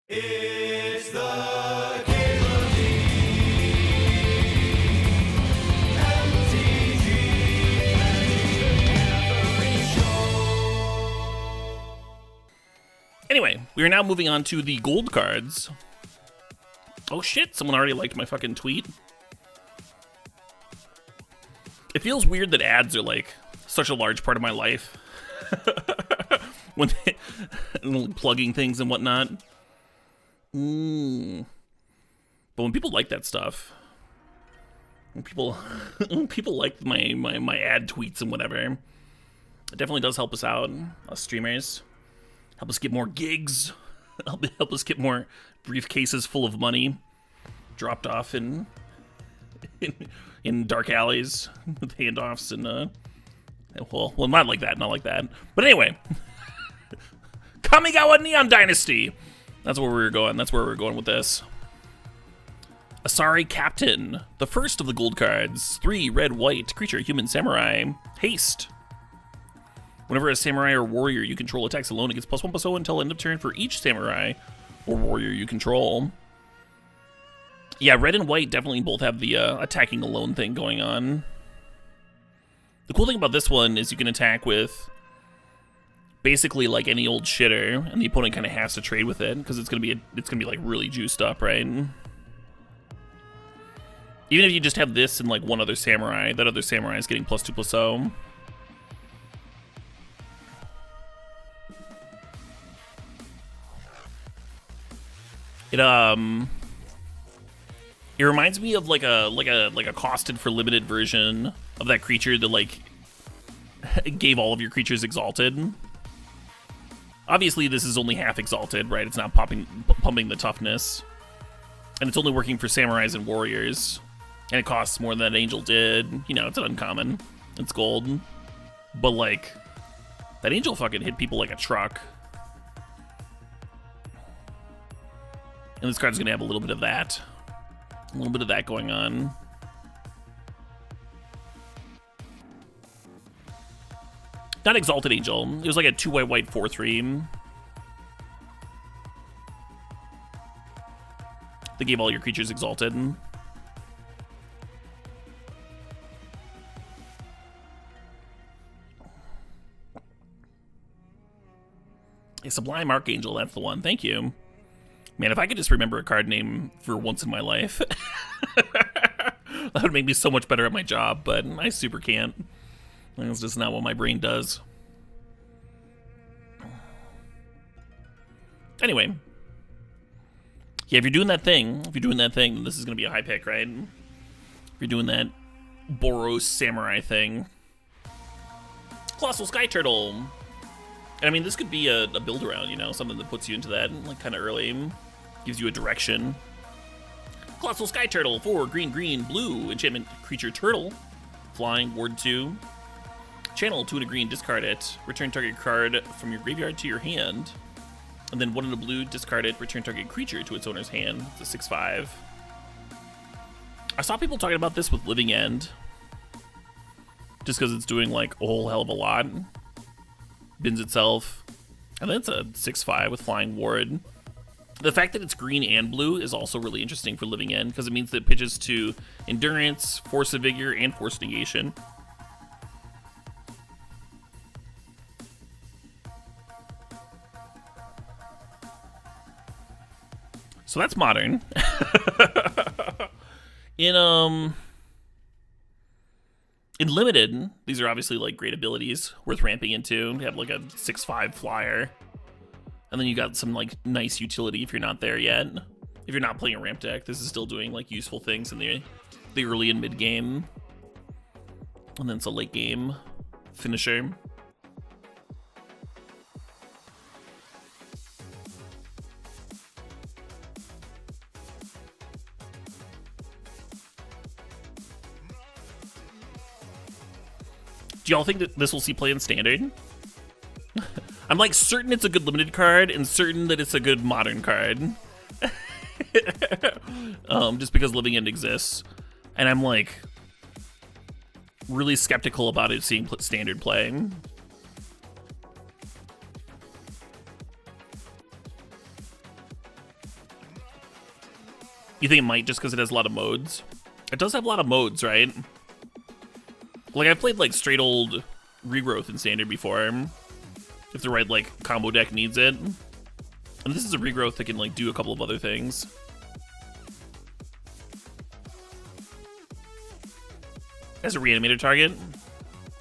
It's the CalebDMTG Show. Anyway, we are now moving on to the gold cards. Oh shit, someone already liked my fucking tweet. It feels weird that ads are like such a large part of my life. When plugging things and whatnot. But when people like that stuff, when people like my ad tweets and whatever, it definitely does help us out, us streamers. Help us get more gigs. Help us get more briefcases full of money dropped off in dark alleys with handoffs and well, not like that. But anyway, Kamigawa Neon Dynasty. That's where we were going. That's where we were going with this. Asari Captain, the first of the gold cards. 3 red, white, creature, human, samurai. Haste. Whenever a samurai or warrior you control attacks alone, it gets +1/+0 until end of turn for each samurai or warrior you control. Yeah, red and white definitely both have the attacking alone thing going on. The cool thing about this one is you can attack with basically like any old shitter, and the opponent kind of has to trade with it because it's gonna be like really juiced up, right? Even if you just have this and like one other samurai, that other samurai is getting +2/+0. It reminds me of like a costed for limited version of that creature that like gave all of your creatures exalted. Obviously, this is only half exalted, right? It's not pumping the toughness, and it's only working for samurais and warriors, and it costs more than that angel did. You know, it's an uncommon. It's gold, but like that angel fucking hit people like a truck. And this card's gonna have a little bit of that. A little bit of that going on. Not Exalted Angel. It was like a 2 white 4/3. They gave all your creatures exalted. A Sublime Archangel, that's the one. Thank you. Man, if I could just remember a card name for once in my life, that would make me so much better at my job, but I super can't. It's just not what my brain does. Anyway. Yeah, if you're doing that thing, then this is going to be a high pick, right? If you're doing that Boros Samurai thing. Colossal Sky Turtle. And I mean, this could be a build around, you know, something that puts you into that, like, kind of early. Gives you a direction. Colossal Sky Turtle, 4 green, blue, enchantment creature turtle. Flying, ward 2. Channel 2 and a green, discard it. Return target card from your graveyard to your hand. And then 1 and a blue, discard it. Return target creature to its owner's hand. It's a 6/5. I saw people talking about this with Living End. Just because it's doing like a whole hell of a lot. Bins itself. And then it's a 6/5 with flying ward. The fact that it's green and blue is also really interesting for Living End because it means that it pitches to Endurance, Force of Vigor, and Force Negation. So that's modern. In limited, these are obviously like great abilities worth ramping into. You have like a 6/5 flyer. And then you got some like nice utility if you're not there yet. If you're not playing a ramp deck, this is still doing like useful things in the early and mid game. And then it's a late game finisher. Do y'all think that this will see play in Standard? I'm like certain it's a good limited card and certain that it's a good modern card. Just because Living End exists. And I'm like really skeptical about it seeing Standard play. You think it might just because it has a lot of modes? It does have a lot of modes, right? Like, I've played, like, straight old regrowth in Standard before. If the right, like, combo deck needs it. And this is a regrowth that can, like, do a couple of other things. As a reanimator target.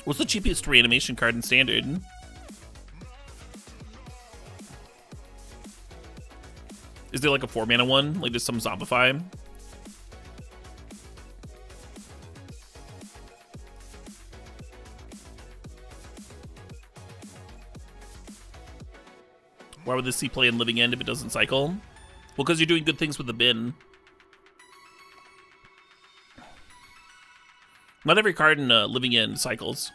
What's the cheapest reanimation card in Standard? Is there, like, a 4-mana one? Like, just some Zombify? Why would this see play in Living End if it doesn't cycle? Well, because you're doing good things with the bin. Not every card in Living End cycles.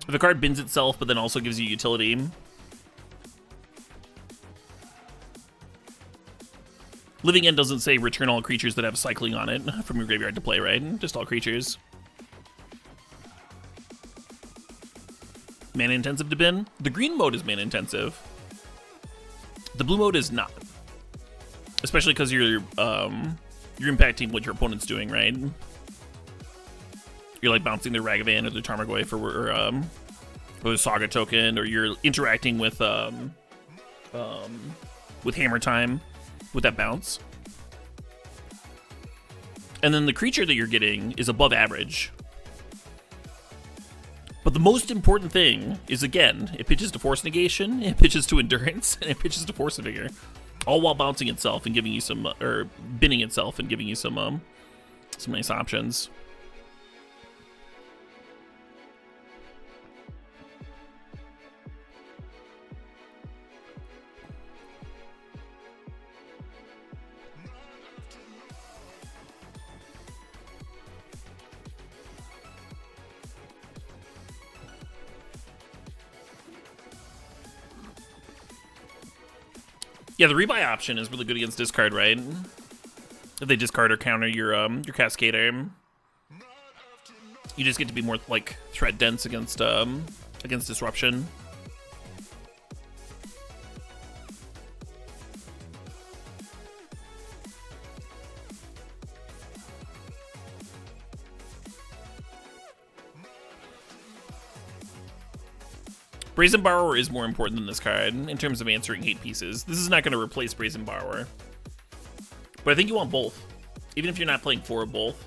If the card bins itself, but then also gives you utility. Living End doesn't say return all creatures that have cycling on it from your graveyard to play, right? Just all creatures. Mana intensive to bin? The green mode is mana intensive. The blue mode is not. Especially because you're impacting what your opponent's doing, right? You're like bouncing their Ragavan or their Tarmogoyf or the Saga token, or you're interacting with Hammer Time with that bounce. And then the creature that you're getting is above average. But the most important thing is, again, it pitches to Force Negation, it pitches to Endurance, and it pitches to Force Vigor. All while bouncing itself and giving you some, or binning itself and giving you some nice options. Yeah, the rebuy option is really good against discard, right? If they discard or counter your Cascader, you just get to be more like threat dense against disruption. Brazen Borrower is more important than this card in terms of answering hate pieces. This is not going to replace Brazen Borrower. But I think you want both. Even if you're not playing 4 of both.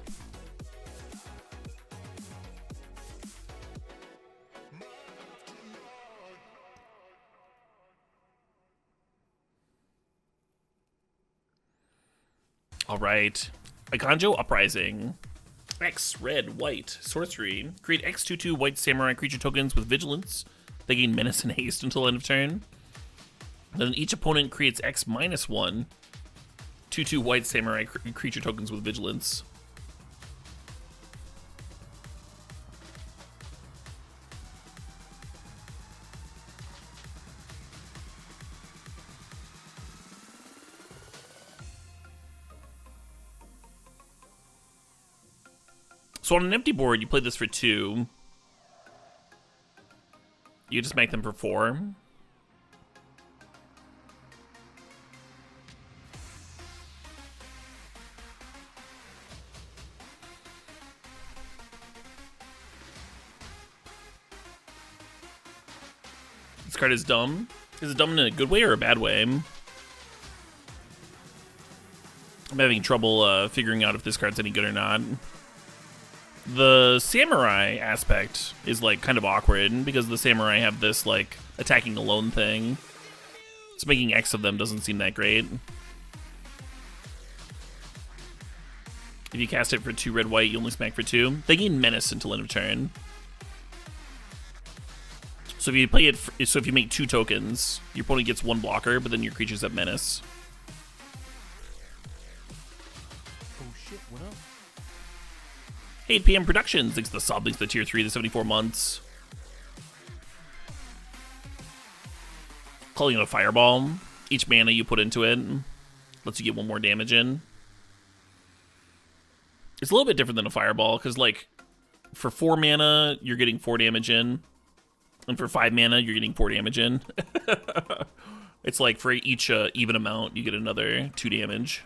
Alright. Ikanjo Uprising. X, red, white, sorcery. Create X 2/2 white samurai creature tokens with vigilance. They gain menace and haste until end of turn. Then each opponent creates X -1 2/2 white samurai creature tokens with vigilance. So on an empty board, you play this for 2. You just make them for 4. This card is dumb. Is it dumb in a good way or a bad way? I'm having trouble figuring out if this card's any good or not. The samurai aspect is like kind of awkward because the samurai have this like attacking alone thing. So making X of them doesn't seem that great. If you cast it for 2 red white, you only smack for 2. They gain menace until end of turn. So if you play it, so if you make 2 tokens, your opponent gets 1 blocker, but then your creatures have menace. Oh shit! What up? 8 PM Productions, thanks to the sub, thanks to the tier 3, the 74 months. Calling it a fireball. Each mana you put into it lets you get 1 more damage in. It's a little bit different than a fireball, because like for 4 mana, you're getting 4 damage in. And for 5 mana, you're getting 4 damage in. It's like for each even amount, you get another 2 damage.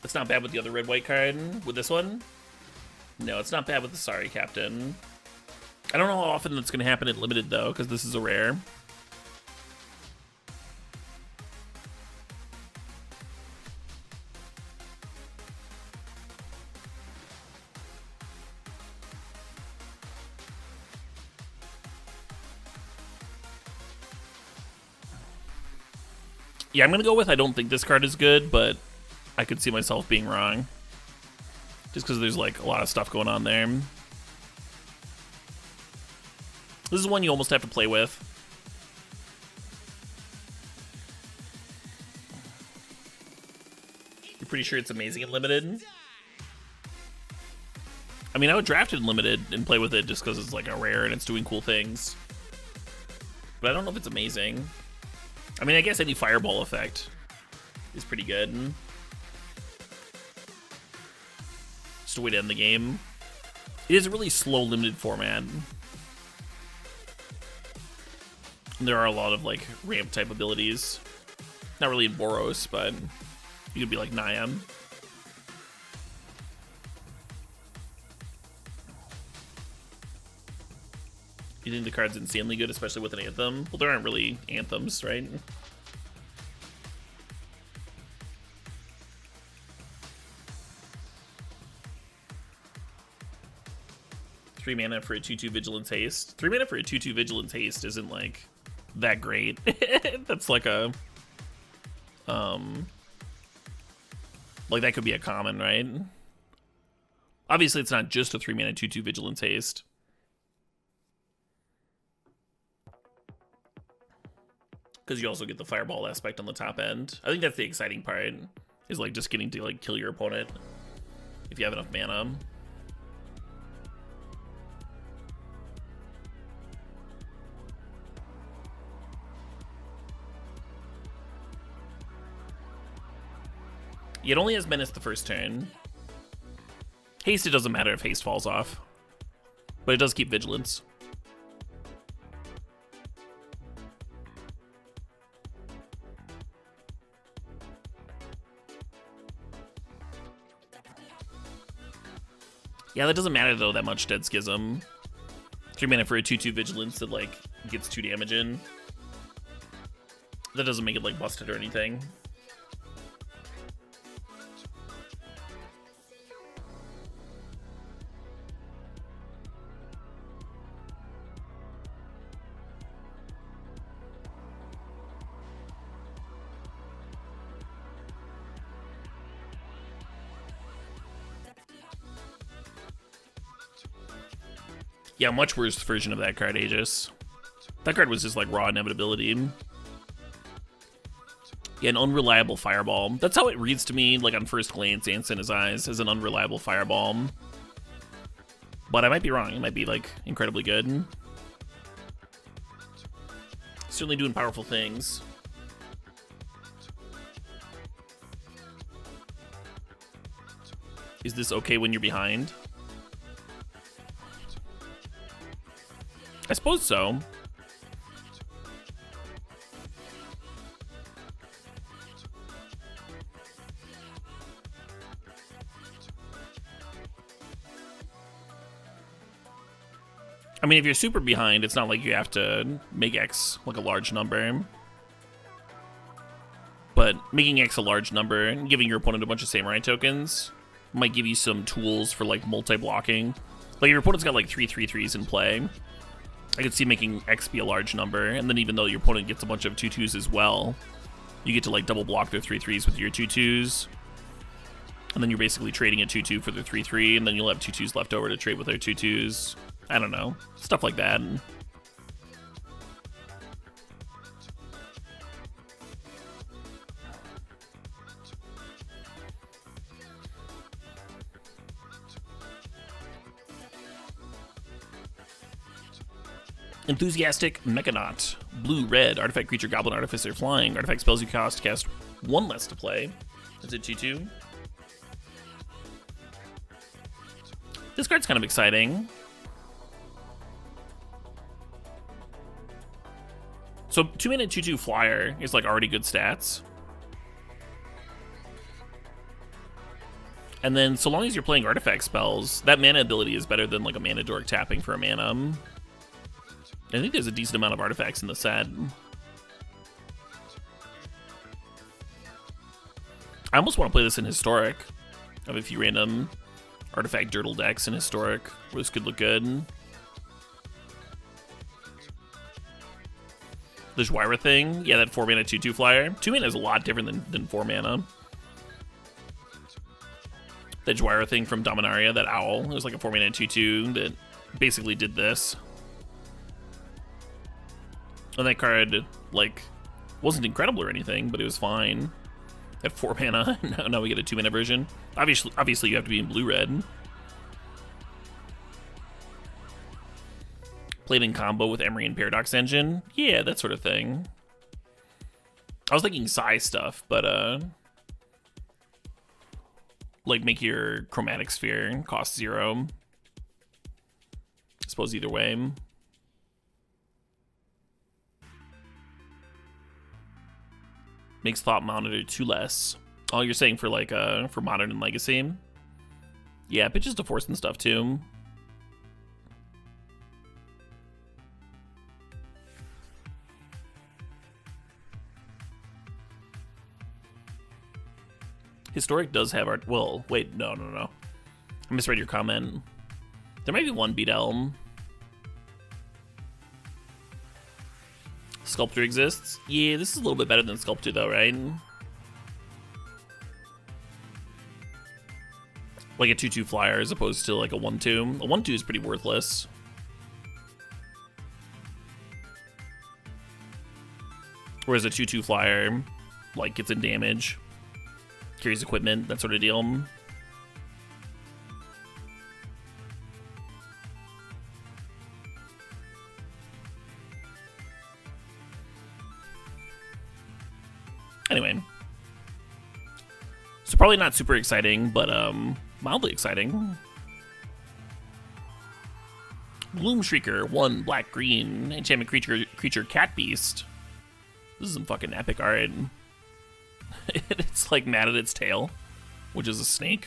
It's not bad with the other red-white card. With this one? No, it's not bad with the Asari Captain. I don't know how often that's going to happen in Limited, though, because this is a rare. Yeah, I'm going to go with I don't think this card is good, but I could see myself being wrong. Just because there's like a lot of stuff going on there. This is one you almost have to play with. You're pretty sure it's amazing in Limited? I mean, I would draft it in Limited and play with it just because it's like a rare and it's doing cool things. But I don't know if it's amazing. I mean, I guess any fireball effect is pretty good. Just a way to end the game. It is a really slow Limited format. There are a lot of like ramp type abilities. Not really in Boros, but you could be like Niam. You think the card's insanely good, especially with an anthem? Well, there aren't really anthems, right? Three mana for a 2/2 Vigilance Haste. 3 mana for a 2/2 Vigilance Haste isn't like that great. That's like a like that could be a common, right? Obviously it's not just a 3 mana 2/2 Vigilance Haste. Because you also get the fireball aspect on the top end. I think that's the exciting part, is like just getting to like kill your opponent if you have enough mana. It only has Menace the first turn. Haste, it doesn't matter if Haste falls off. But it does keep Vigilance. Yeah, that doesn't matter though that much, Dead Schism. 3 mana for a 2/2 Vigilance that like gets 2 damage in. That doesn't make it like busted or anything. Yeah, much worse version of that card, Aegis. That card was just like raw inevitability. Yeah, an unreliable fireball. That's how it reads to me, like on first glance, Ants in his eyes, as an unreliable fireball. But I might be wrong. It might be like incredibly good. Certainly doing powerful things. Is this okay when you're behind? I suppose so. I mean, if you're super behind, it's not like you have to make X like a large number. But making X a large number and giving your opponent a bunch of Samurai tokens might give you some tools for like multi-blocking. Like if your opponent's got like 3/3/3s in play, I could see making X be a large number, and then even though your opponent gets a bunch of 2/2s as well, you get to like double block their 3/3s with your 2/2s. And then you're basically trading a 2/2 for their 3/3, and then you'll have 2/2s left over to trade with their 2/2s. I don't know. Stuff like that. Enthusiastic Mechanaut. Blue, red, artifact creature, goblin, artificer, flying. Artifact spells you cast 1 less to play. Is it 2/2? This card's kind of exciting. So 2-mana 2/2 flyer is like already good stats. And then so long as you're playing artifact spells, that mana ability is better than like a mana dork tapping for a mana. I think there's a decent amount of artifacts in the set. I almost want to play this in Historic. I have a few random artifact dirtle decks in Historic where this could look good. The Jwaira thing, yeah, that 4-mana 2/2 flyer. 2-mana is a lot different than 4 mana. The Jwaira thing from Dominaria, that owl, it was like a 4-mana 2/2 that basically did this. And that card, like, wasn't incredible or anything, but it was fine. At 4 mana, now we get a 2-mana version. Obviously, you have to be in blue-red. Played in combo with Emery and Paradox Engine. Yeah, that sort of thing. I was thinking Psy stuff, but, like, make your Chromatic Sphere cost 0. I suppose either way. Makes Thought Monitor 2 less. Oh, you're saying for like for Modern and Legacy? Yeah, pitches to Force and stuff too. Historic does have art. Well, wait, no. I misread your comment. There might be one Beat Elm. Sculptor exists? Yeah, this is a little bit better than Sculptor though, right? Like a 2/2 flyer as opposed to like a 1/2. A 1/2 is pretty worthless. Whereas a 2/2 flyer, like, gets in damage, carries equipment, that sort of deal. Anyway, so probably not super exciting, but mildly exciting. Bloom Shrieker, 1 black-green, enchantment creature cat beast. This is some fucking epic art. It's like mad at its tail, which is a snake.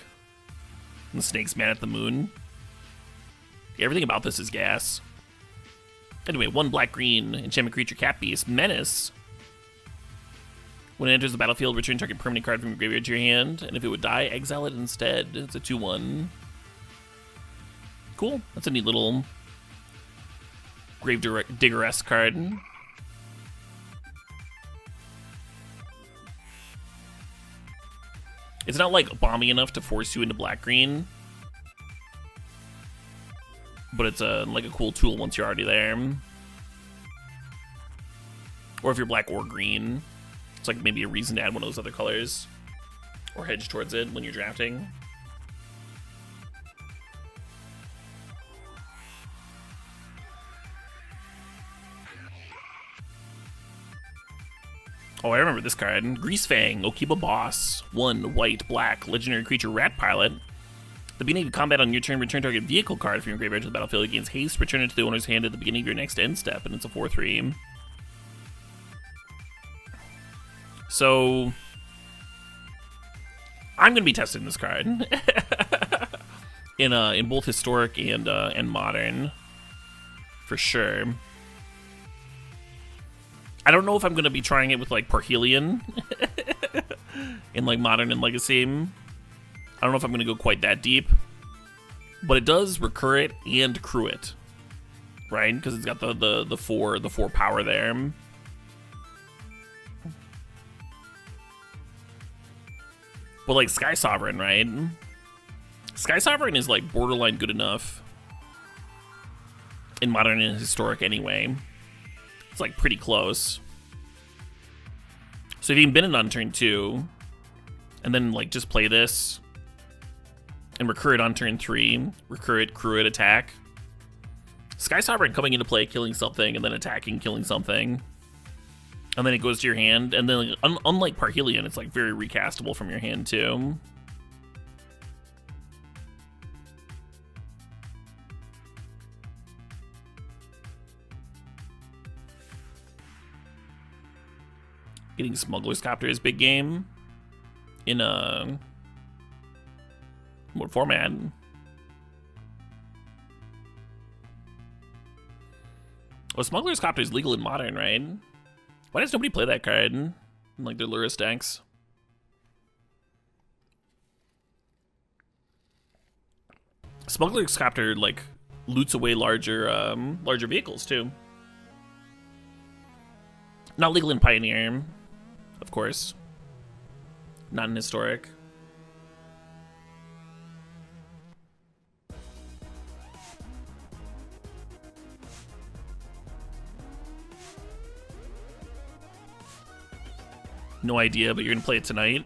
And the snake's mad at the moon. Everything about this is gas. Anyway, 1 black-green, enchantment creature cat beast, menace. When it enters the battlefield, return target permanent card from your graveyard to your hand, and if it would die, exile it instead. It's a 2/1. Cool. That's a neat little Grave Digger-esque card. It's not like bomby enough to force you into black-green, but it's like a cool tool once you're already there. Or if you're black or green. It's like maybe a reason to add one of those other colors or hedge towards it when you're drafting. Oh, I remember this card. Greasefang, Okiba Boss. 1 white, black, legendary creature rat pilot. At the beginning of combat on your turn, return target vehicle card from your graveyard to the battlefield. It gains haste, return it to the owner's hand at the beginning of your next end step, and it's a 4/3. So I'm gonna be testing this card in both Historic and Modern for sure. I don't know if I'm gonna be trying it with like Parhelion in like Modern and Legacy. I don't know if I'm gonna go quite that deep, but it does recur it and crew it, right? Because it's got the four power there. But like Sky Sovereign, right? Sky Sovereign is like borderline good enough in Modern and Historic anyway. It's like pretty close. So if you can bin it on turn 2, and then like just play this, and recur it on turn 3, recur it, crew it, attack. Sky Sovereign coming into play, killing something, and then attacking, killing something. And then it goes to your hand, and then like, unlike Parhelion, it's like very recastable from your hand too. Getting Smuggler's Copter is big game. In what format? Well, Smuggler's Copter is legal in Modern, right? Why does nobody play that card in like their Lurrus decks? Smuggler's Copter like loots away larger vehicles too. Not legal in Pioneer, of course. Not in Historic. No idea, but you're gonna play it tonight.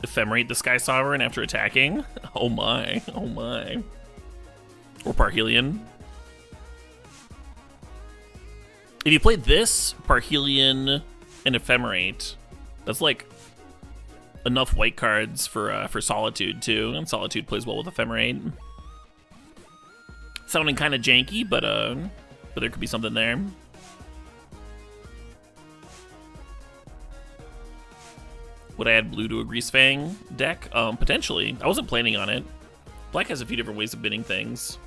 Ephemerate the Sky Sovereign after attacking? Oh my, oh my. Or Parhelion. If you played this, Parhelion, and Ephemerate, that's like enough white cards for Solitude too, and Solitude plays well with Ephemerate. Sounding kind of janky, but there could be something there. Would I add blue to a Greasefang deck? Potentially. I wasn't planning on it. Black has a few different ways of bidding things.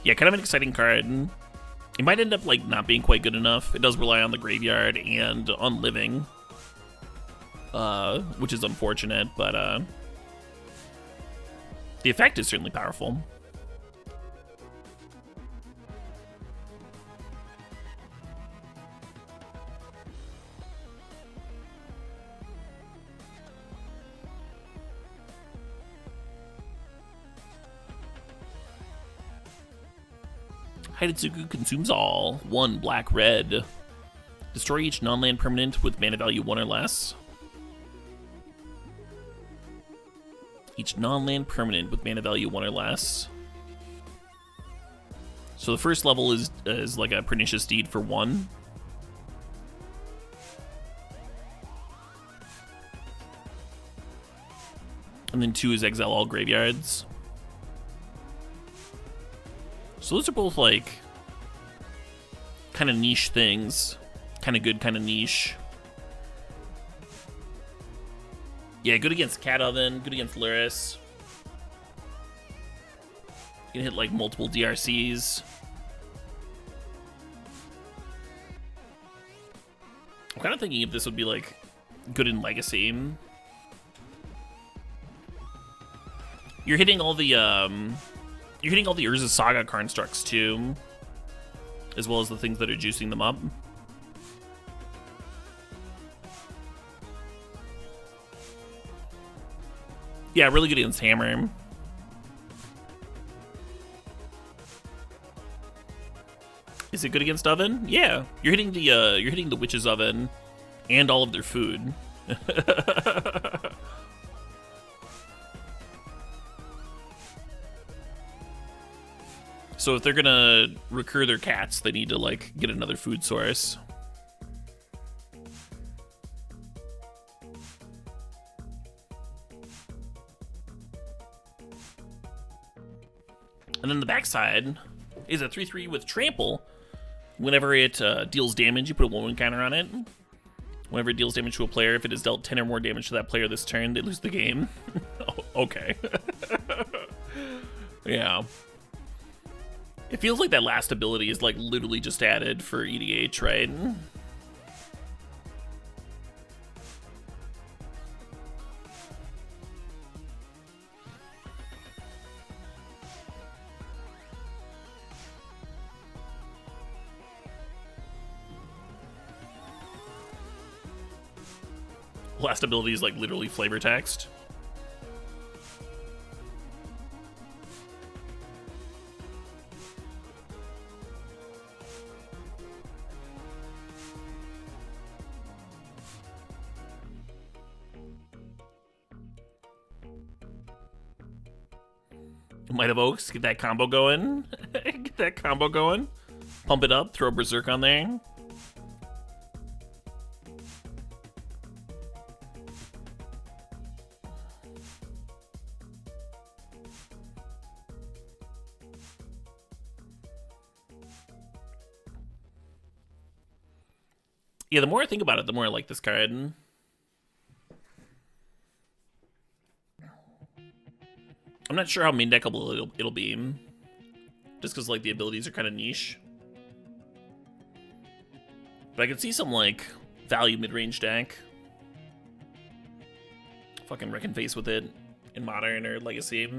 Yeah, kind of an exciting card. It might end up like not being quite good enough. It does rely on the graveyard and on living, which is unfortunate, but the effect is certainly powerful. Hidetsugu consumes all. 1 black red. Destroy each non-land permanent with mana value 1 or less. Each non-land permanent with mana value 1 or less. So the first level is like a Pernicious Deed for 1. And then 2 is exile all graveyards. So those are both like kind of niche things. Kind of good, kind of niche. Yeah, good against Cat Oven, good against Lurrus. You can hit like multiple DRCs. I'm kind of thinking if this would be like good in Legacy. You're hitting all the Urza Saga constructs too, as well as the things that are juicing them up. Yeah, really good against Hammer. Is it good against Oven? Yeah, you're hitting the Witch's Oven and all of their food. So if they're gonna recur their cats, they need to like get another food source. And then the backside is a 3/3 with Trample. Whenever it deals damage, you put a 1/1 counter on it. Whenever it deals damage to a player, if it has dealt 10 or more damage to that player this turn, they lose the game. Oh, okay. Yeah. It feels like that last ability is like literally just added for EDH, right? Last ability is like literally flavor text. Might of Oaks, get that combo going. Get that combo going. Pump it up, throw Berserk on there. Yeah, the more I think about it, the more I like this card. I'm not sure how main deckable it'll be. Just because, like, the abilities are kind of niche. But I could see some, like, value mid-range deck. Fucking wreck and face with it in Modern or Legacy.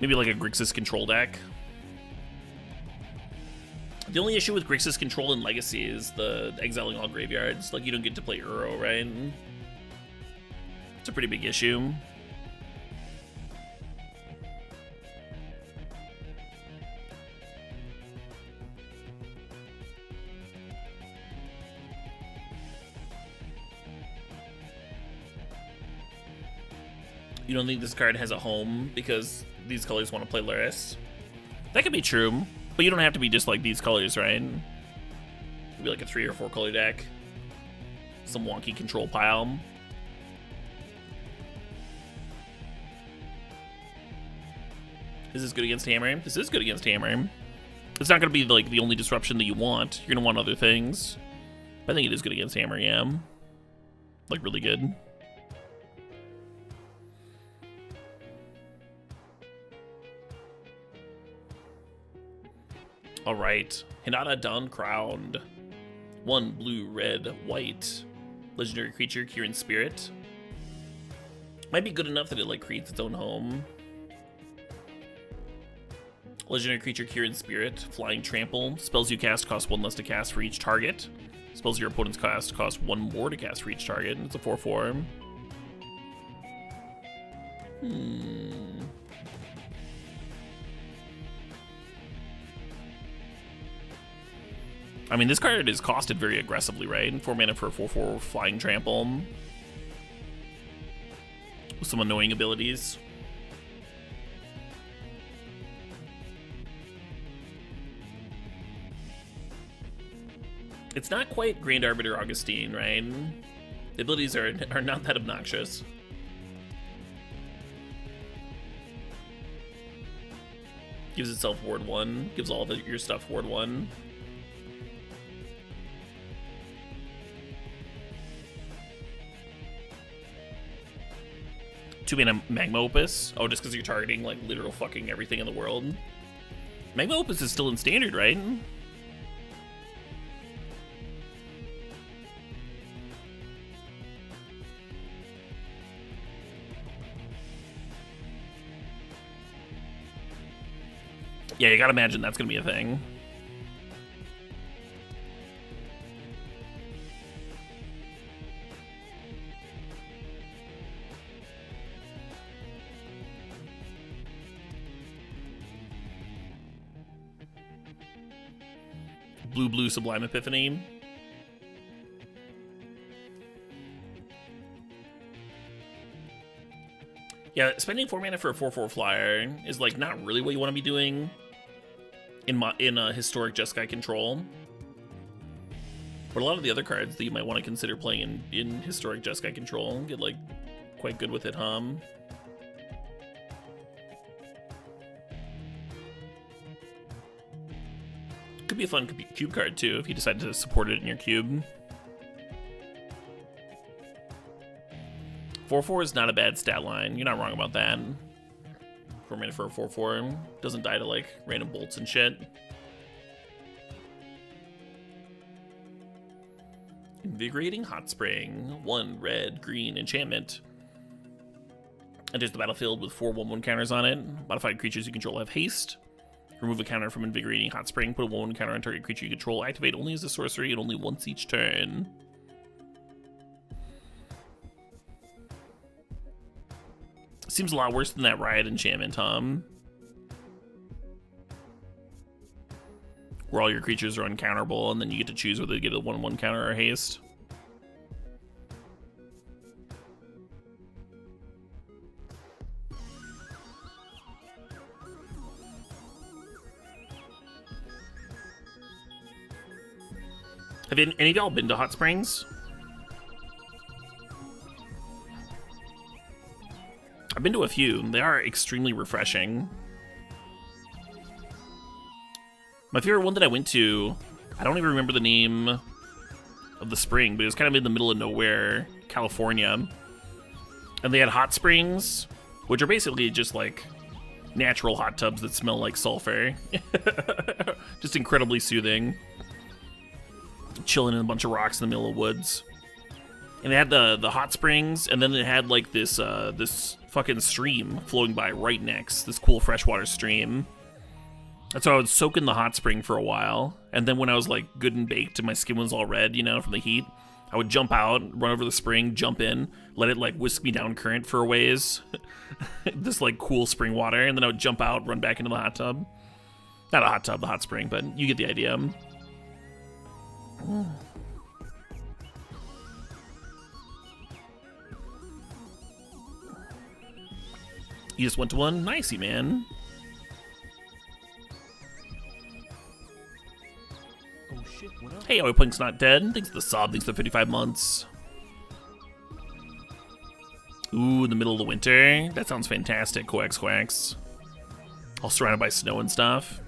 Maybe like a Grixis control deck. The only issue with Grixis control in Legacy is the exiling all graveyards. Like, you don't get to play Uro, right? It's a pretty big issue. You don't think this card has a home because these colors want to play Luris? That could be true, but you don't have to be just like these colors, right? Maybe like a 3 or 4 color deck. Some wonky control pile. Is this good against Hammer? This is good against Hammer. It's not going to be like the only disruption that you want. You're going to want other things. But I think it is good against Hammer, yeah. Like, really good. Alright, Hinata Dawn Crowned. 1 blue, red, white. Legendary creature, Kieran Spirit. Might be good enough that it like creates its own home. Legendary creature, Kieran Spirit. Flying Trample. Spells you cast cost 1 less to cast for each target. Spells your opponent's cast cost 1 more to cast for each target. It's a 4/4. I mean, this card is costed very aggressively, right? 4 mana for a 4/4 Flying Trample. With some annoying abilities. It's not quite Grand Arbiter Augustine, right? The abilities are not that obnoxious. Gives itself Ward 1. Gives all of your stuff Ward 1. Two mana Magma Opus. Oh, just because you're targeting like literal fucking everything in the world. Magma Opus is still in standard, right? Yeah, you gotta imagine that's gonna be a thing. Blue Sublime Epiphany. Yeah, spending 4 mana for a 4/4 flyer is like not really what you want to be doing in a historic Jeskai control. But a lot of the other cards that you might want to consider playing in historic Jeskai control get like quite good with it, huh? Could be a fun cube card too if you decide to support it in your cube. 4/4 is not a bad stat line. You're not wrong about that. 4 mana for a 4/4 doesn't die to like random bolts and shit. Invigorating Hot Spring. 1 red, green enchantment. Enters the battlefield with 4 1/1 counters on it. Modified creatures you control have haste. Remove a counter from Invigorating Hot Spring. Put a 1/1 counter on target creature you control. Activate only as a sorcery and only once each turn. Seems a lot worse than that Riot enchantment, Tom. Where all your creatures are uncounterable, and then you get to choose whether to get a 1/1 counter or haste. Have any of y'all been to Hot Springs? I've been to a few. They are extremely refreshing. My favorite one that I went to, I don't even remember the name of the spring, but it was kind of in the middle of nowhere, California. And they had hot springs, which are basically just like natural hot tubs that smell like sulfur. Just incredibly soothing. Chilling in a bunch of rocks in the middle of woods. And it had the hot springs, and then it had like this this fucking stream flowing by right next, this cool freshwater stream. And so I would soak in the hot spring for a while, and then when I was like good and baked and my skin was all red, you know, from the heat, I would jump out, run over the spring, jump in, let it like whisk me down current for a ways. This like cool spring water, and then I would jump out, run back into the hot tub. Not a hot tub, the hot spring, but you get the idea. You just went to one? Nicey, man. Oh shit, what up? Hey, Oipunk's not dead. Thanks to the sub, thanks to the 55 months. Ooh, in the middle of the winter. That sounds fantastic, Quacks Quacks. All surrounded by snow and stuff.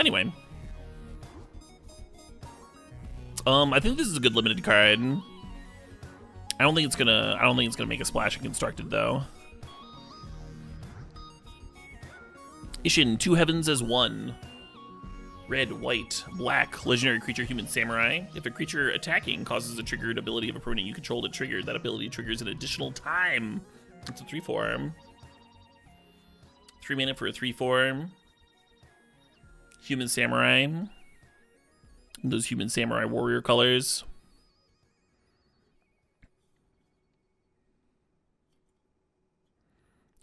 Anyway. I think this is a good limited card. I don't think it's gonna make a splash in Constructed though. Isshin, 2 heavens as 1. Red, white, black, legendary creature, human samurai. If a creature attacking causes a triggered ability of a permanent you control to trigger, that ability triggers an additional time. It's a 3/4. 3 mana for a 3/4. Human samurai. Those human samurai warrior colors.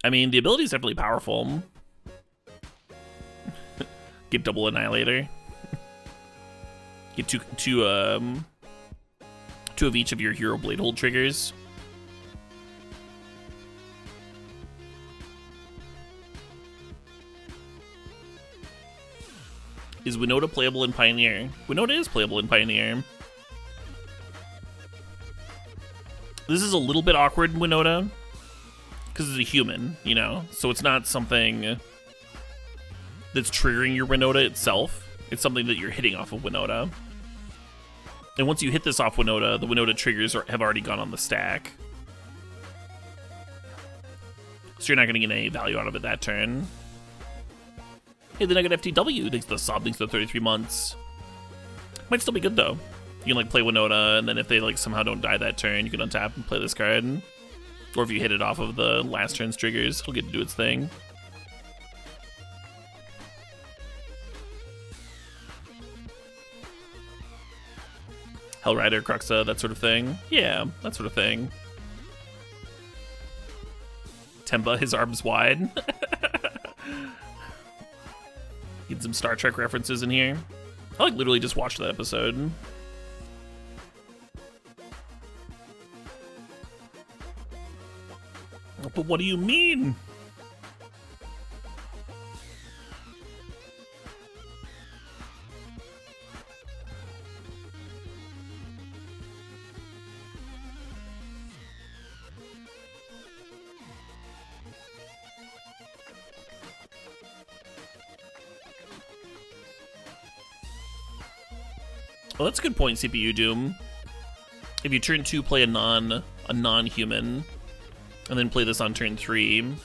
I mean, the ability is definitely powerful. Get double annihilator. Get two of each of your hero blade hold triggers. Is Winota playable in Pioneer? Winota is playable in Pioneer. This is a little bit awkward in Winota, because it's a human, you know? So it's not something that's triggering your Winota itself. It's something that you're hitting off of Winota. And once you hit this off Winota, the Winota triggers have already gone on the stack. So you're not going to get any value out of it that turn. Hey, the Nugget FTW, thanks to the sub, thanks to the 33 months. Might still be good, though. You can, like, play Winota, and then if they, like, somehow don't die that turn, you can untap and play this card. Or if you hit it off of the last turn's triggers, it'll get to do its thing. Hellrider, Cruxa, that sort of thing. Yeah, that sort of thing. Temba, his arms wide. Get some Star Trek references in here. I like literally just watched that episode. But what do you mean? Well, that's a good point, CPU Doom. If you turn 2 play a non-human, and then play this on turn 3,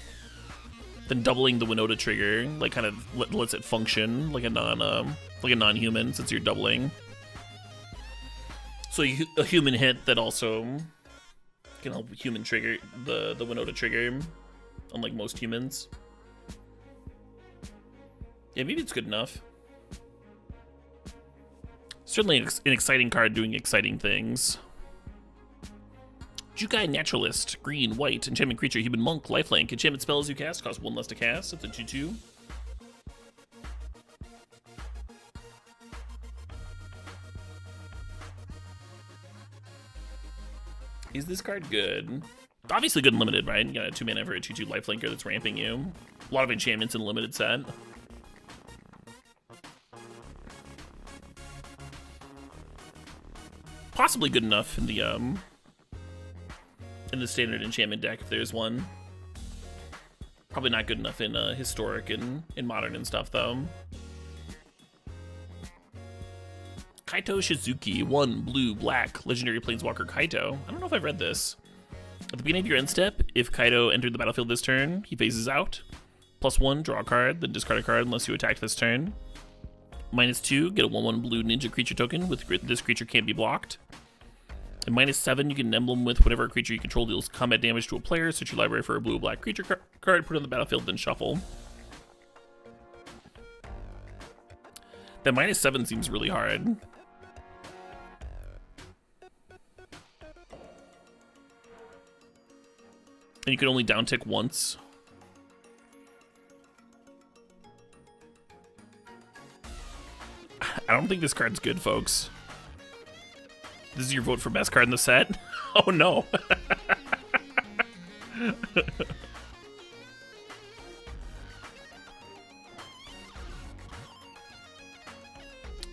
then doubling the Winota trigger, like, kind of lets it function like a non-human, since you're doubling. So a human hit that also can help human trigger the Winota trigger, unlike most humans. Yeah, maybe it's good enough. Certainly an exciting card doing exciting things. Jukai Naturalist, green, white, enchantment creature, human monk, lifelink. Enchantment spells you cast cost 1 less to cast. It's a 2/2. Is this card good? Obviously good and limited, right? You got a 2 mana for a 2/2 lifelinker that's ramping you. A lot of enchantments in the limited set. Possibly good enough in the in the standard enchantment deck if there's one. Probably not good enough in historic and in modern and stuff though. Kaito Shizuki, 1 blue, black, legendary planeswalker Kaito. I don't know if I've read this. At the beginning of your end step, if Kaito entered the battlefield this turn, he phases out. +1, draw a card, then discard a card unless you attack this turn. -2, get a 1/1 blue ninja creature token with this creature can't be blocked. And -7, you get an emblem with whatever creature you control deals combat damage to a player. Search your library for a blue or black creature card, put it on the battlefield, then shuffle. That -7 seems really hard. And you can only downtick once. I don't think this card's good, folks. This is your vote for best card in the set? Oh no.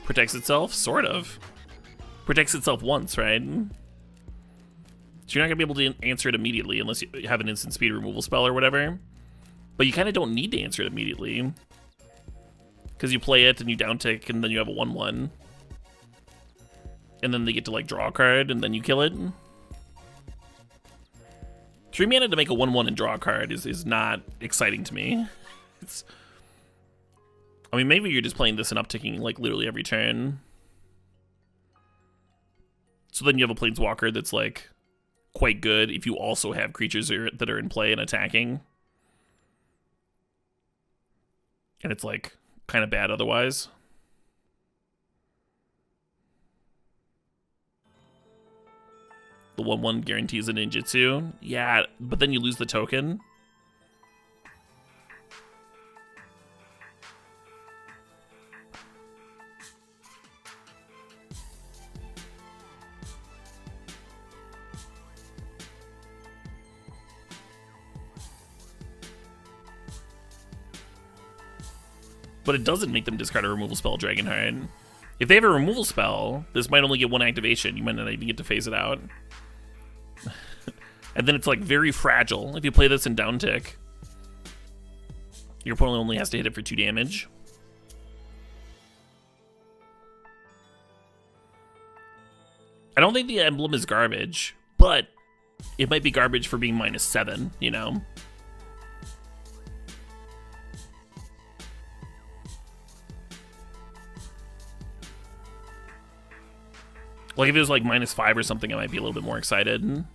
Protects itself? Sort of. Protects itself once, right? So you're not gonna be able to answer it immediately unless you have an instant speed removal spell or whatever. But you kind of don't need to answer it immediately. Because you play it and you downtick and then you have a 1/1. And then they get to like draw a card and then you kill it. 3 mana to make a 1/1 and draw a card is not exciting to me. I mean, maybe you're just playing this and upticking like literally every turn. So then you have a planeswalker that's like quite good if you also have creatures that are in play and attacking. And it's like kind of bad otherwise. The 1/1 guarantees a ninjutsu. Yeah, but then you lose the token. But it doesn't make them discard a removal spell, Dragonheart. If they have a removal spell, this might only get 1 activation. You might not even get to phase it out. And then it's like very fragile. If you play this in downtick, your opponent only has to hit it for 2 damage. I don't think the emblem is garbage, but it might be garbage for being -7, you know? Like if it was like -5 or something, I might be a little bit more excited.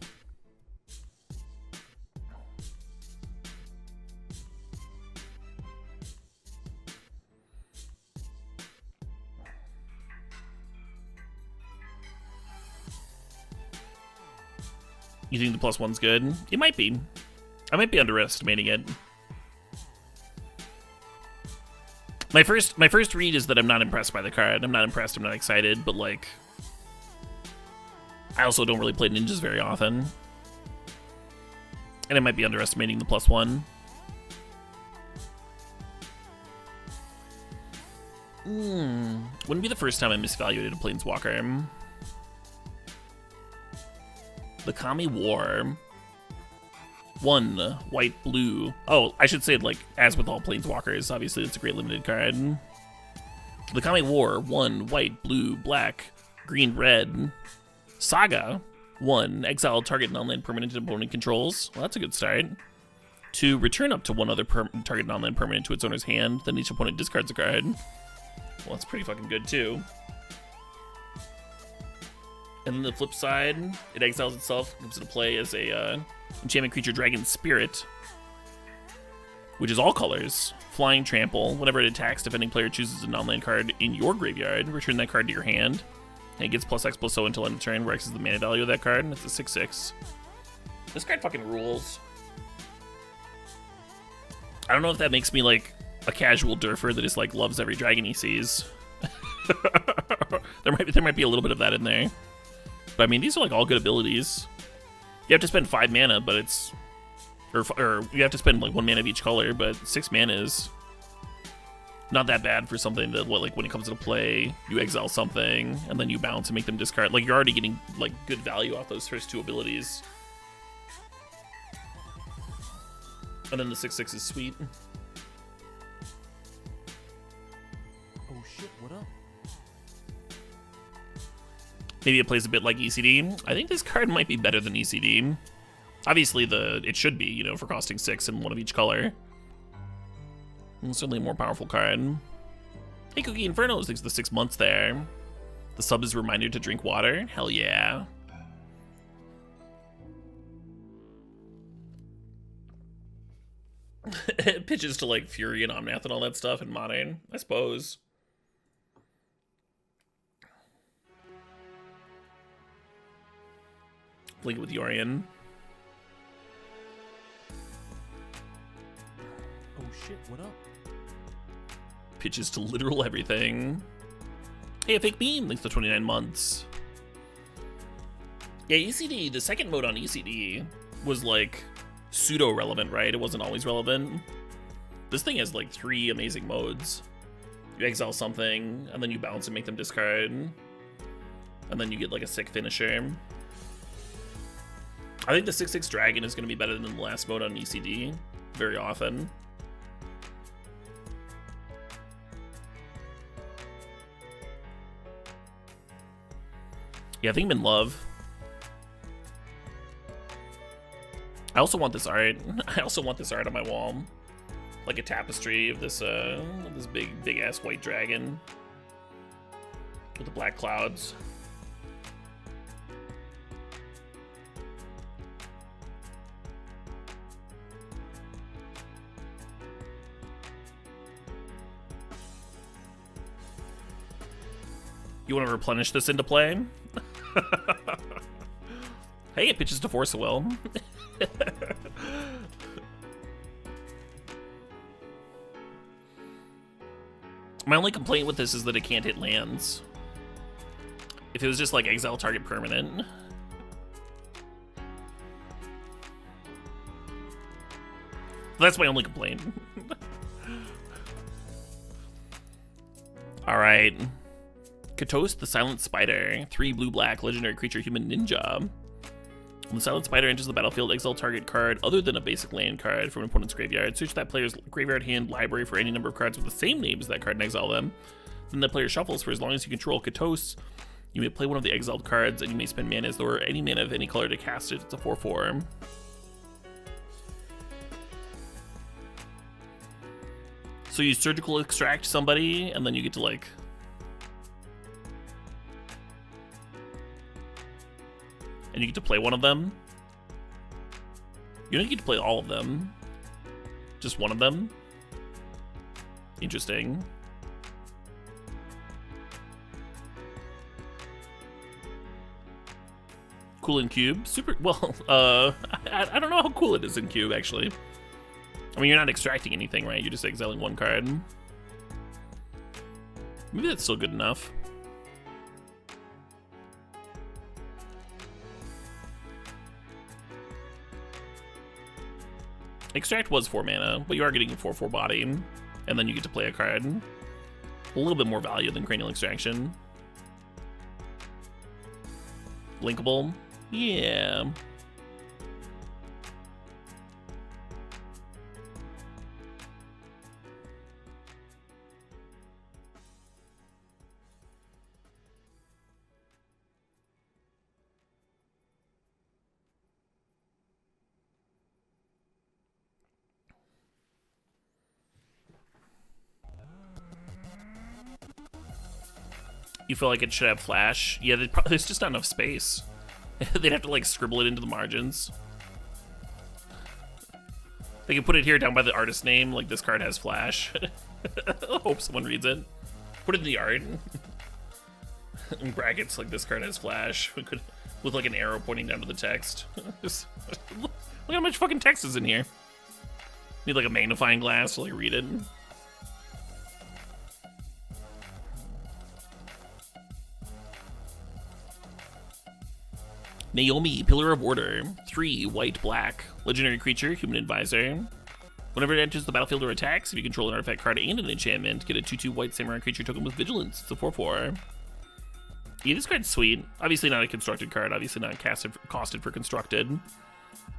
You think the +1's good? It might be. I might be underestimating it. My first read is that I'm not impressed by the card. I'm not impressed, I'm not excited, but like I also don't really play ninjas very often. And I might be underestimating the +1. Wouldn't be the first time I misvaluated a planeswalker. The Kami War. 1 white, blue. Oh, I should say like as with all planeswalkers, obviously it's a great limited card. The Kami War. 1 white, blue, black, green, red. Saga. 1 exile target non-land permanent opponent controls. Well, that's a good start. 2 return up to 1 other target non-land permanent to its owner's hand. Then each opponent discards a card. Well, that's pretty fucking good too. And then the flip side, it exiles itself, comes into play as a enchantment creature, Dragon Spirit, which is all colors, flying, trample. Whenever it attacks, defending player chooses a non-land card in your graveyard, return that card to your hand, and it gets +X/+O until end of turn, where X is the mana value of that card, and it's a 6/6. This card fucking rules. I don't know if that makes me like a casual durfer that just like loves every dragon he sees. there might be a little bit of that in there. But I mean, these are like all good abilities. You have to spend 5 mana, but it's... Or you have to spend like 1 mana of each color, but 6 mana is not that bad for something that, like, when it comes into play, you exile something, and then you bounce and make them discard. Like, you're already getting, like, good value off those first 2 abilities. And then the 6/6 is sweet. Oh shit, what up? Maybe it plays a bit like ECD. I think this card might be better than ECD. Obviously, it should be, you know, for costing 6 and one of each color. And certainly a more powerful card. Hey, Cookie Inferno thanks for the 6 months there. The sub is a reminder to drink water. Hell yeah. It pitches to like Fury and Omnath and all that stuff in Modern, I suppose. Link it with Yorian. Oh shit, what up? Pitches to literal everything. Hey, a fake beam. Thanks for 29 months. Yeah, ECD, the second mode on ECD was like pseudo-relevant, right? It wasn't always relevant. This thing has like 3 amazing modes. You exile something, and then you bounce and make them discard. And then you get like a sick finisher. I think the 6/6 dragon is going to be better than the last mode on ECD very often. Yeah, I think I'm in love. I also want this art. I also want this art on my wall, like a tapestry of this this big ass white dragon with the black clouds. You want to replenish this into play? Hey, it pitches to Force of Will. My only complaint with this is that it can't hit lands. If it was just like exile target permanent. That's my only complaint. Alright. Katos, the Silent Spider. 3 blue-black, legendary creature, human ninja. When the Silent Spider enters the battlefield, exile target card other than a basic land card from an opponent's graveyard. Search that player's graveyard, hand, library for any number of cards with the same name as that card and exile them. Then that player shuffles for as long as you control Katos. You may play one of the exiled cards, and you may spend mana as though or any mana of any color to cast it. It's a 4/4. So you surgical extract somebody, and then you get to like... And you get to play one of them. You don't get to play all of them. Just one of them. Interesting. Cool in Cube. Super, well, I don't know how cool it is in Cube, actually. I mean, you're not extracting anything, right? You're just exiling one card. Maybe that's still good enough. Extract was 4 mana, but you are getting a 4/4 body, and then you get to play a card. A little bit more value than Cranial Extraction. Linkable? Yeah. You feel like it should have flash? Yeah, there's just not enough space. They'd have to like scribble it into the margins. They can put it here down by the artist name, like this card has flash. I hope someone reads it. Put it in the art. In brackets, like this card has flash. With like an arrow pointing down to the text. Look how much fucking text is in here. Need like a magnifying glass to like read it. Naomi, Pillar of Order. 3 white, black. Legendary creature, human advisor. Whenever it enters the battlefield or attacks, if you control an artifact card and an enchantment, get a 2/2 white samurai creature token with vigilance. It's a 4/4. Yeah, this card's sweet. Obviously not a constructed card, obviously not costed for constructed.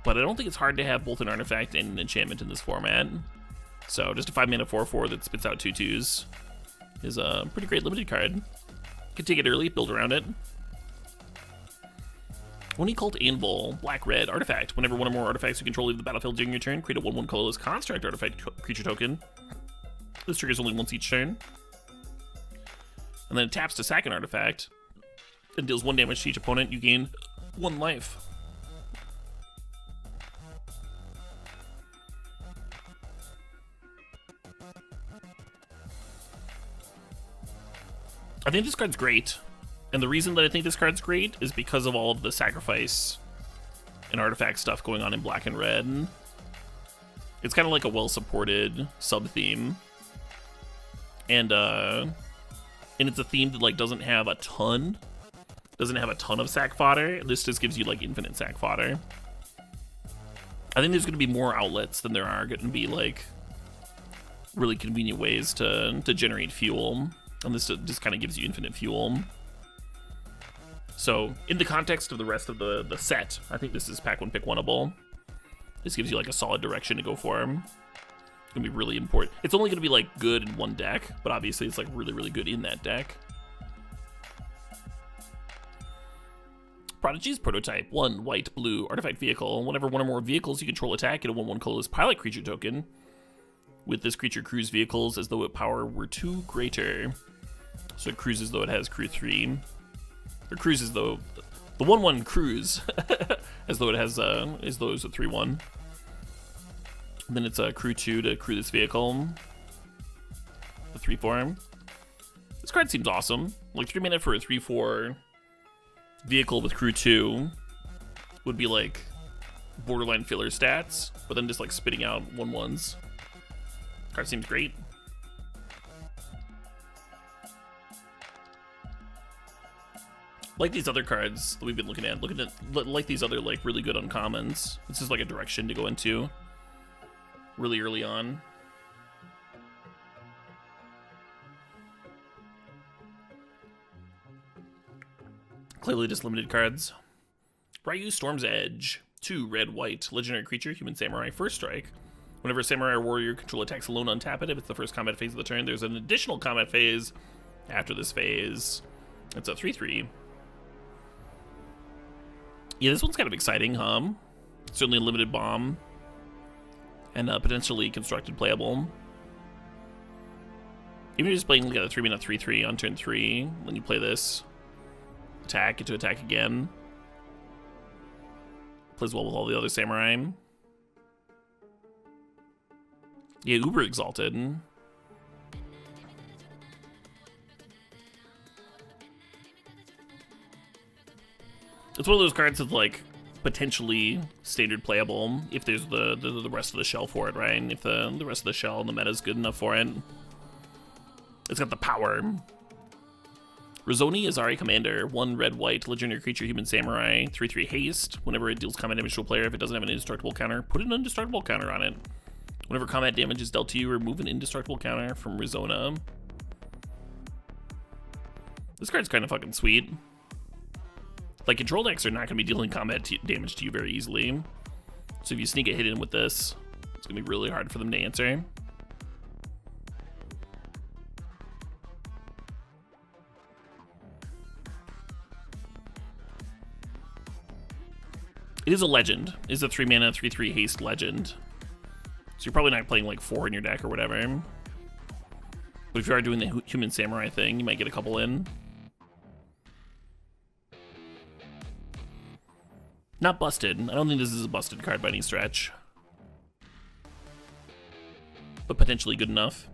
but I don't think it's hard to have both an artifact and an enchantment in this format. So just a 5-mana 4/4 that spits out 2/2s is a pretty great limited card. Can take it early, build around it. Oni-Cult Anvil, black-red artifact. Whenever one or more artifacts you control leave the battlefield during your turn, create a 1/1 colorless construct artifact creature token. This triggers only once each turn. And then it taps to sack an artifact and deals 1 damage to each opponent. You gain 1 life. I think this card's great. And the reason that I think this card's great is because of all of the sacrifice and artifact stuff going on in black and red. It's kind of like a well-supported sub-theme. And it's a theme that like doesn't have a ton of sack fodder. This just gives you like infinite sack fodder. I think there's going to be more outlets than there are going to be like really convenient ways to generate fuel. And this just kind of gives you infinite fuel. So, in the context of the rest of the set, I think this is pack 1 pick 1-able. This gives you like a solid direction to go for. It's gonna be really important. It's only gonna be like good in one deck, but obviously it's like really, really good in that deck. Prodigy's prototype, 1 white, blue, artifact vehicle. Whenever one or more vehicles you control attack, get a 1/1 colorless pilot creature token. With this creature cruise vehicles as though its power were 2 greater. So it cruises though it has crew 3. Or cruises though the 1/1 cruise as though it has as though it's a 3/1. And then it's a crew 2 to crew this vehicle. The 3/4. This card seems awesome. Like 3 mana for a 3/4 vehicle with crew 2 would be like borderline filler stats, but then just like spitting out 1/1s. Card seems great. Like these other cards that we've been looking at like these other like really good uncommons. This is like a direction to go into really early on. Clearly just limited cards. Ryu Storm's Edge. 2 red, white, legendary creature, human samurai, first strike. Whenever a samurai or warrior control attacks alone, untap it. If it's the first combat phase of the turn, there's an additional combat phase after this phase. It's a 3/3. Yeah, this one's kind of exciting, huh? Certainly a limited bomb. And potentially constructed playable. Even if you're just playing like a 3-mana 3/3 on turn 3, when you play this, attack, get to attack again. Plays well with all the other samurai. Yeah, Uber Exalted. It's one of those cards that's like potentially standard playable if there's the rest of the shell for it, right? If the rest of the shell and the meta is good enough for it. It's got the power. Risoni, Asari Commander, 1 red, white, legendary creature, human samurai, 3/3 haste. Whenever it deals combat damage to a player, if it doesn't have an indestructible counter, put an indestructible counter on it. Whenever combat damage is dealt to you, remove an indestructible counter from Risona. This card's kind of fucking sweet. Like, control decks are not going to be dealing combat damage to you very easily. So if you sneak a hit in with this, it's going to be really hard for them to answer. It is a legend. It is a 3-mana 3/3 haste legend. So you're probably not playing like 4 in your deck or whatever. But if you are doing the human samurai thing, you might get a couple in. Not busted. I don't think this is a busted card by any stretch. But potentially good enough.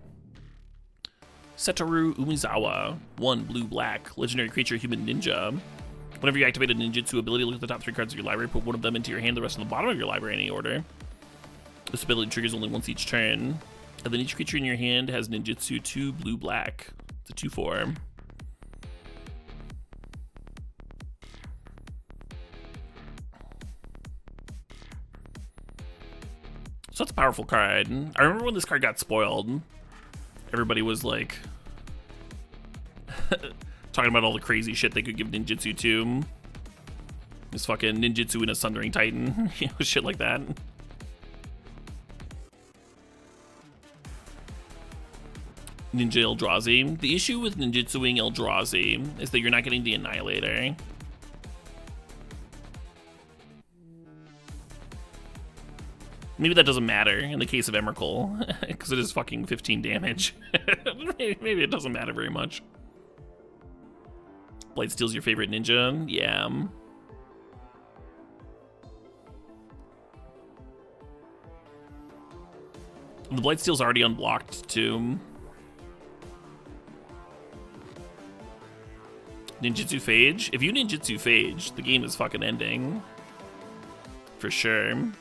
Satoru Umizawa, 1 blue black, legendary creature, human ninja. Whenever you activate a ninjutsu ability, look at the top 3 cards of your library, put one of them into your hand, the rest on the bottom of your library in any order. This ability triggers only once each turn. And then each creature in your hand has ninjutsu 2 blue black. It's a 2/4. So that's a powerful card. I remember when this card got spoiled, everybody was like talking about all the crazy shit they could give ninjutsu to. This fucking ninjutsu in a Sundering Titan. You know, shit like that. Ninja Eldrazi. The issue with ninjutsuing Eldrazi is that you're not getting the Annihilator. Maybe that doesn't matter in the case of Emrakul, because it is fucking 15 damage. Maybe it doesn't matter very much. Blightsteel's your favorite ninja? Yeah. The Blightsteel's already unblocked, too. Ninjutsu Phage? If you ninjutsu Phage, the game is fucking ending. For sure.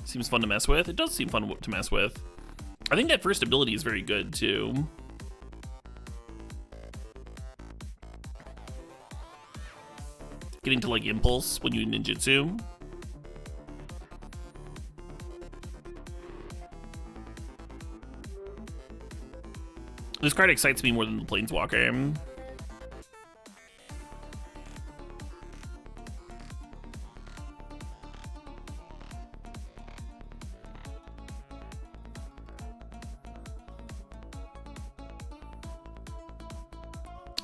Seems fun to mess with. It does seem fun to mess with. I think that first ability is very good, too. Getting to, like, Impulse when you ninjutsu. This card excites me more than the Planeswalker.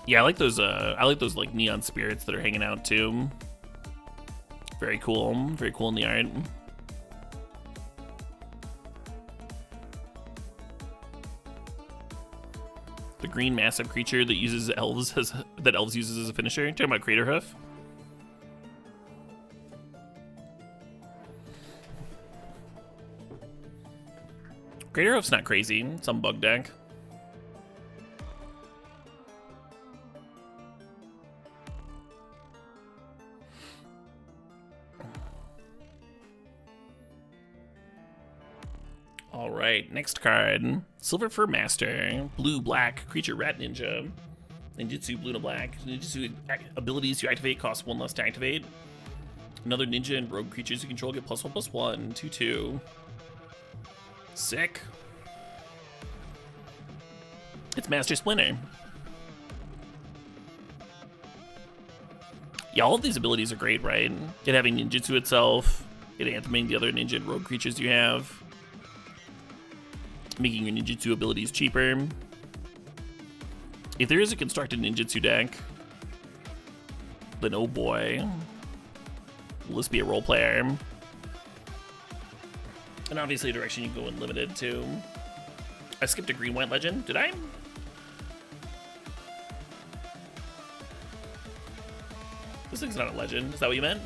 Yeah, I like those like neon spirits that are hanging out too. Very cool in the art. The green massive creature that uses elves uses as a finisher. Talking about Craterhoof. Craterhoof's not crazy. Some bug deck. All right, next card. Silver Fur Master. Blue, black, creature, rat ninja. Ninjutsu, blue and black. Ninjutsu abilities you activate cost 1 less to activate. Another ninja and rogue creatures you control get +1/+1, 2/2. Sick. It's Master Splinter. Yeah, all of these abilities are great, right? It having ninjutsu itself, it anthemating the other ninja and rogue creatures you have. Making your ninjutsu abilities cheaper. If there is a constructed ninjutsu deck, then oh boy, will this be a role player? And obviously a direction you can go in limited too. I skipped a green-white legend, did I? This thing's not a legend, is that what you meant?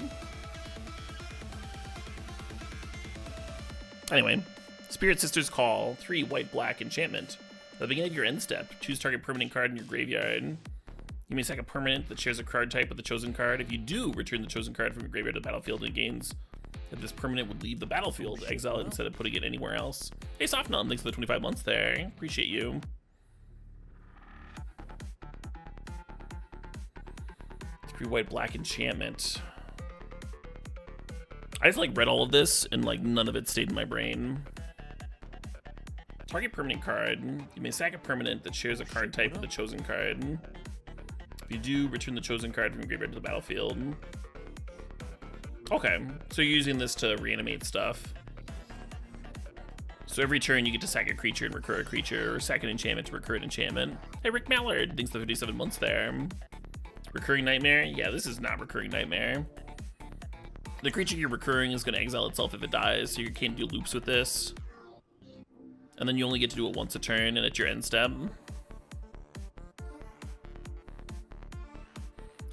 Anyway. Spirit Sister's Call, 3 white-black enchantment. At the beginning of your end step, choose target permanent card in your graveyard. You may sack a permanent that shares a card type with the chosen card. If you do, return the chosen card from your graveyard to the battlefield and it gains. If this permanent would leave the battlefield, exile it instead of putting it anywhere else. Hey, Softnum, thanks for the 25 months there. Appreciate you. Three white-black enchantment. I just like read all of this and like none of it stayed in my brain. Target permanent card. You may sack a permanent that shares a card type with the chosen card. If you do, return the chosen card from your graveyard to the battlefield. Okay, so you're using this to reanimate stuff. So every turn you get to sack a creature and recur a creature, or sack an enchantment to recur an enchantment. Hey, Rick Mallard, thanks for the 57 months there. Recurring Nightmare? Yeah, this is not Recurring Nightmare. The creature you're recurring is going to exile itself if it dies, so you can't do loops with this. And then you only get to do it once a turn and at your end step.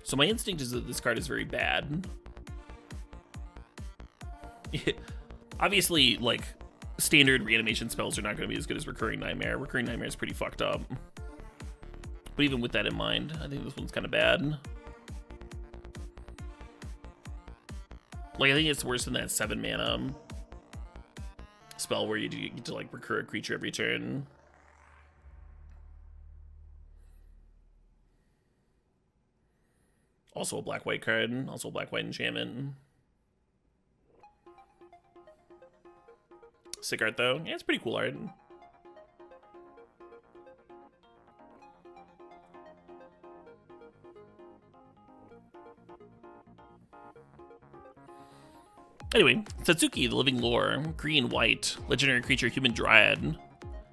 So my instinct is that this card is very bad. Obviously, like, standard reanimation spells are not going to be as good as Recurring Nightmare. Recurring Nightmare is pretty fucked up. But even with that in mind, I think this one's kind of bad. Like, I think it's worse than that 7 mana spell where you get to, like, recur a creature every turn. Also a black-white card. Also a black-white enchantment. Sick art, though. Yeah, it's pretty cool art. Anyway, Tsutsuki, the living lore, green, white, legendary creature, human dryad.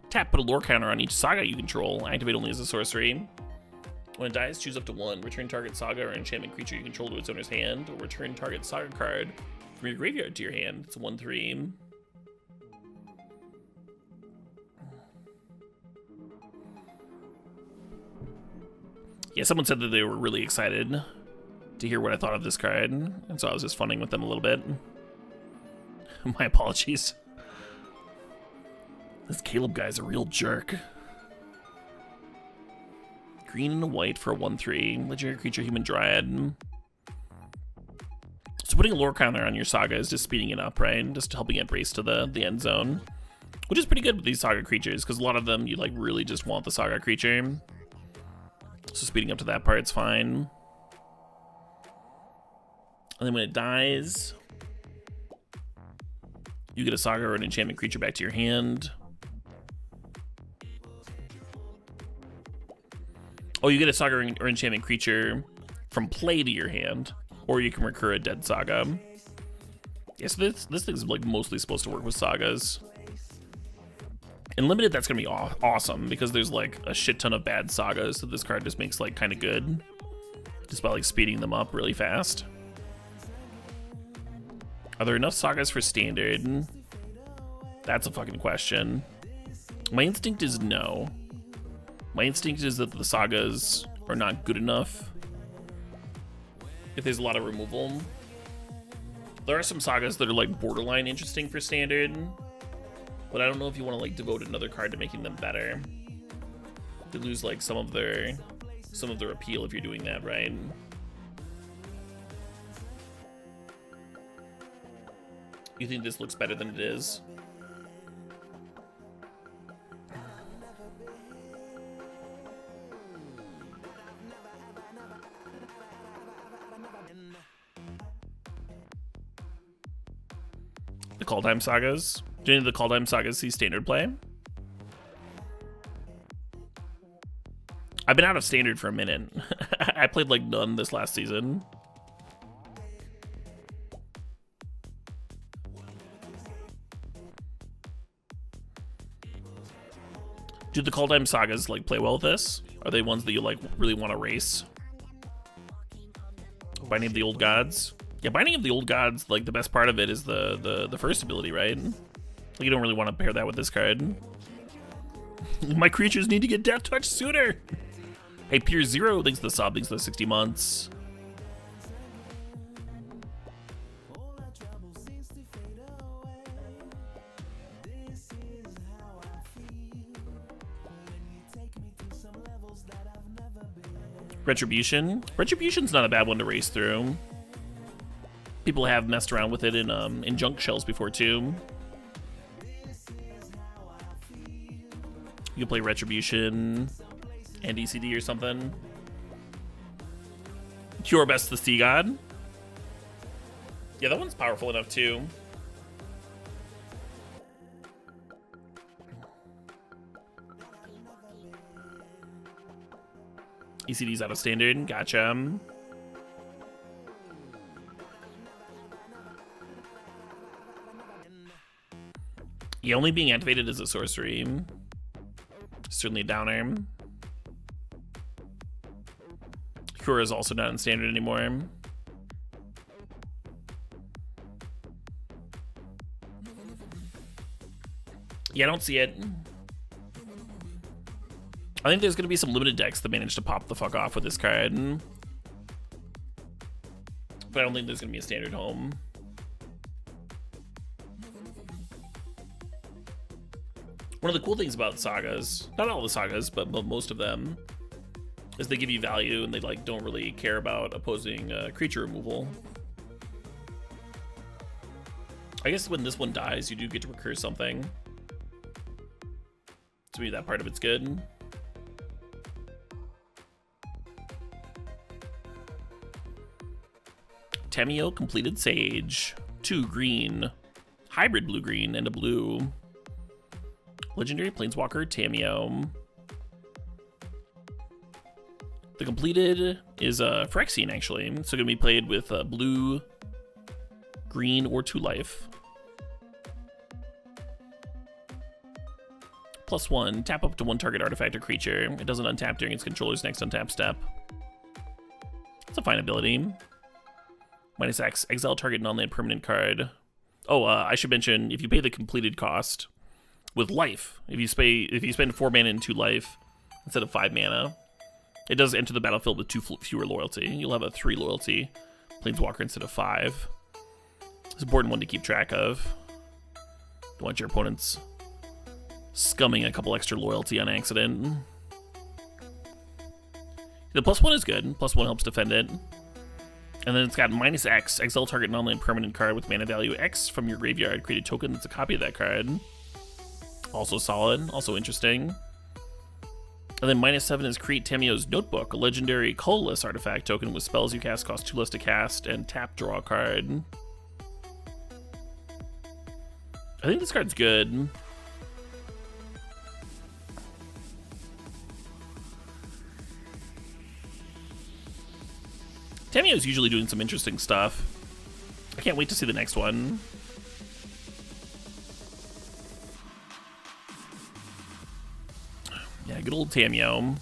Tap, put a lore counter on each saga you control. Activate only as a sorcery. When it dies, choose up to 1. Return target saga or enchantment creature you control to its owner's hand, or return target saga card from your graveyard to your hand. It's a 1/3. Yeah, someone said that they were really excited to hear what I thought of this card, and so I was just funning with them a little bit. My apologies. This Caleb guy's a real jerk. Green and white for a 1/3. Legendary creature, human dryad. So putting a lore counter on your saga is just speeding it up, right? Just helping it race to the end zone. Which is pretty good with these saga creatures, because a lot of them you like really just want the saga creature. So speeding up to that part's fine. And then when it dies, you get a saga or an enchantment creature back to your hand. Oh, you get a saga or enchantment creature from play to your hand, or you can recur a dead saga. Yeah, so this thing's like mostly supposed to work with sagas. In limited, that's gonna be awesome because there's like a shit ton of bad sagas that this card just makes like kind of good, just by like speeding them up really fast. Are there enough sagas for standard? That's a fucking question. My instinct is no. My instinct is that the sagas are not good enough if there's a lot of removal. There are some sagas that are like borderline interesting for standard, but I don't know if you want to like devote another card to making them better. They lose like some of their appeal if you're doing that, right? You think this looks better than it is? The Kaldheim sagas. Do any of the Kaldheim sagas see standard play? I've been out of standard for a minute. I played like none this last season. Do the Kaldheim sagas like play well with this? Are they ones that you like really want to race? Binding of the Old Gods. Yeah, Binding of the Old Gods, like the best part of it is the first ability, right? Like, you don't really want to pair that with this card. My creatures need to get Death Touch sooner. Hey, Pure Zero, thanks to the sub, thanks to the 60 months. Retribution. Retribution's not a bad one to race through. People have messed around with it in junk shells before too. You can play Retribution and ECD or something. Cure Best the Sea God. Yeah, that one's powerful enough too. ECD's out of standard. Gotcha. Yeah, only being activated as a sorcery. Certainly a downer. Cure is also not in standard anymore. Yeah, I don't see it. I think there's going to be some limited decks that manage to pop the fuck off with this card. But I don't think there's going to be a standard home. One of the cool things about sagas, not all the sagas, but most of them, is they give you value and they like don't really care about opposing creature removal. I guess when this one dies, you do get to recur something. To me, that part of it's good. Tamiyo, Completed Sage. 2 green. Hybrid blue-green and a blue. Legendary Planeswalker, Tamiyo. The completed is Phyrexian, actually. So going to be played with blue Green or 2 life. +1, tap up to 1 target artifact or creature. It doesn't untap during its controller's next untap step. It's a fine ability. -X, exile target non-land permanent card. Oh, I should mention, if you pay the completed cost with life, if you spend 4 mana and 2 life instead of 5 mana, it does enter the battlefield with 2 fewer loyalty. You'll have a 3 loyalty Planeswalker instead of 5. It's an important one to keep track of. Don't want your opponents scumming a couple extra loyalty on accident. The +1 is good. +1 helps defend it. And then it's got -X, exile target non-land permanent card with mana value X from your graveyard. Create a token that's a copy of that card. Also solid, also interesting. And then -7 is create Tamiyo's Notebook, a legendary colorless artifact token with spells you cast cost 2 less to cast, and tap draw a card. I think this card's good. Tamiyo's usually doing some interesting stuff. I can't wait to see the next one. Yeah, good old Tamiyo.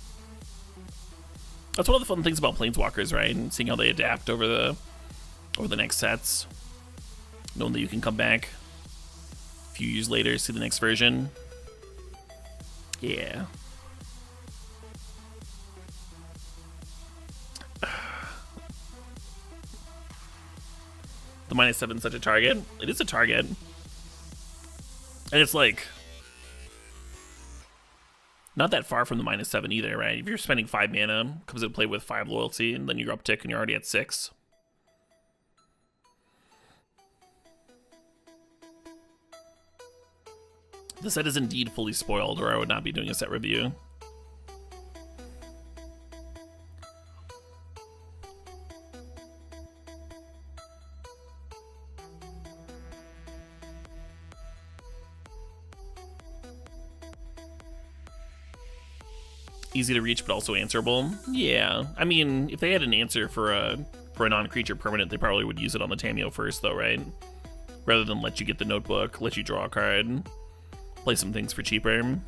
That's one of the fun things about Planeswalkers, right? And seeing how they adapt over the next sets. Knowing that you can come back a few years later, see the next version. Yeah. The -7 is such a target. It is a target. And it's like not that far from the -7 either, right? If you're spending 5 mana, comes into play with 5 loyalty, and then you uptick and you're already at 6. The set is indeed fully spoiled, or I would not be doing a set review. Easy to reach, but also answerable. Yeah, I mean, if they had an answer for a non-creature permanent, they probably would use it on the Tamiyo first, though, right? Rather than let you get the Notebook, let you draw a card, play some things for cheaper.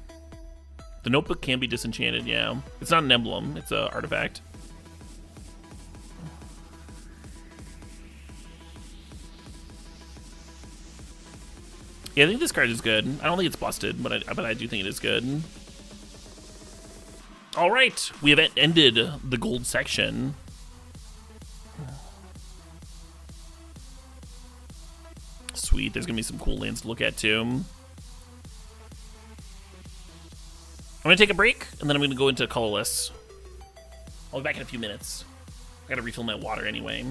The Notebook can be disenchanted, yeah. It's not an emblem, it's an artifact. Yeah, I think this card is good. I don't think it's busted, but I do think it is good. All right, we have ended the gold section. Sweet, there's gonna be some cool lands to look at too. I'm gonna take a break, and then I'm gonna go into colorless. I'll be back in a few minutes. I gotta refill my water anyway.